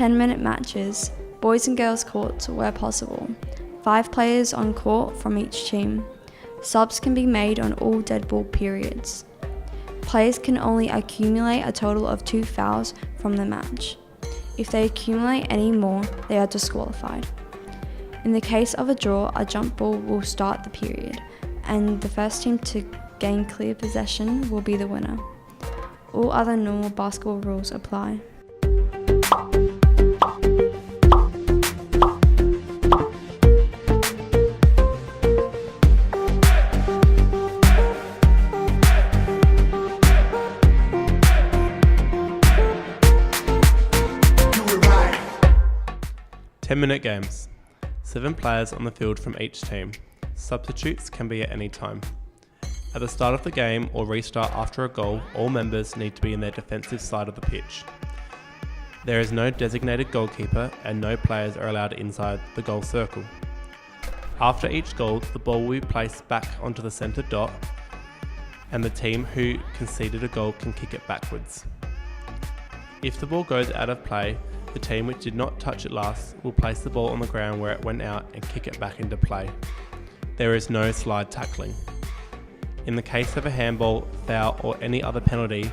10-minute matches, boys and girls courts where possible. 5 players on court from each team. Subs can be made on all dead ball periods. Players can only accumulate a total of 2 fouls from the match. If they accumulate any more, they are disqualified. In the case of a draw, a jump ball will start the period, and the first team to gain clear possession will be the winner. All other normal basketball rules apply. Ten-minute games. 7 players on the field from each team. Substitutes can be at any time. At the start of the game or restart after a goal, all members need to be in their defensive side of the pitch. There is no designated goalkeeper and no players are allowed inside the goal circle. After each goal, the ball will be placed back onto the centre dot and the team who conceded a goal can kick it backwards. If the ball goes out of play, the team which did not touch it last will place the ball on the ground where it went out and kick it back into play. There is no slide tackling. In the case of a handball, foul or any other penalty,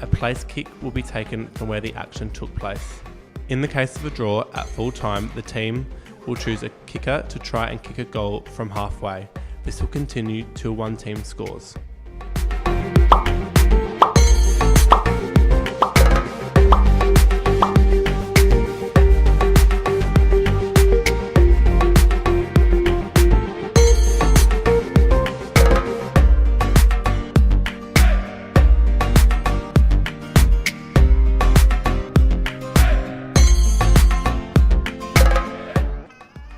a place kick will be taken from where the action took place. In the case of a draw, at full time, the team will choose a kicker to try and kick a goal from halfway. This will continue till one team scores.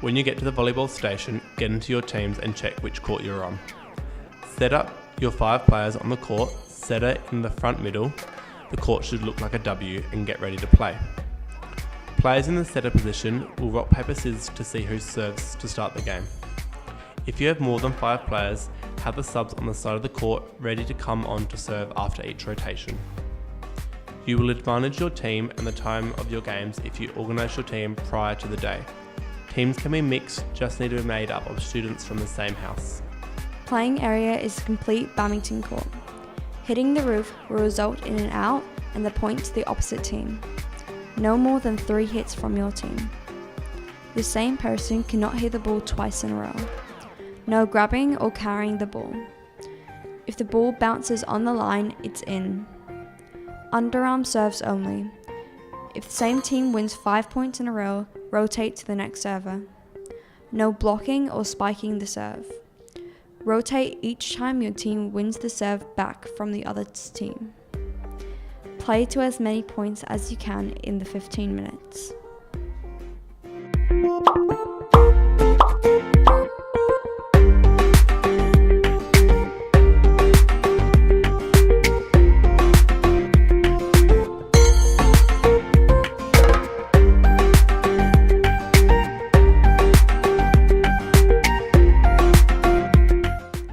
When you get to the volleyball station, get into your teams and check which court you're on. Set up your 5 players on the court, setter in the front middle. The court should look like a W and get ready to play. Players in the setter position will rock, paper, scissors to see who serves to start the game. If you have more than 5 players, have the subs on the side of the court ready to come on to serve after each rotation. You will advantage your team and the time of your games if you organise your team prior to the day. Teams can be mixed, just need to be made up of students from the same house. Playing area is a complete badminton court. Hitting the roof will result in an out and the point to the opposite team. No more than 3 hits from your team. The same person cannot hit the ball twice in a row. No grabbing or carrying the ball. If the ball bounces on the line, it's in. Underarm serves only. If the same team wins 5 points in a row, rotate to the next server. No blocking or spiking the serve. Rotate each time your team wins the serve back from the other team. Play to as many points as you can in the 15 minutes.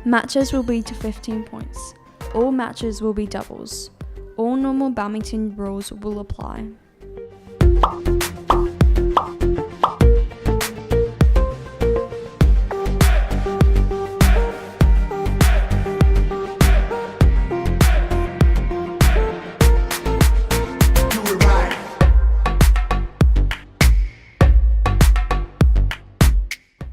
Matches will be to 15 points. All matches will be doubles. All normal badminton rules will apply.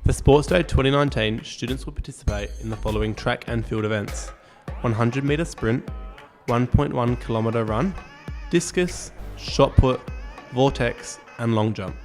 For Sports Day 2019, students will participate in the following track and field events: 100 metre sprint, 1.1 kilometre run, discus, shot put, vortex and long jump.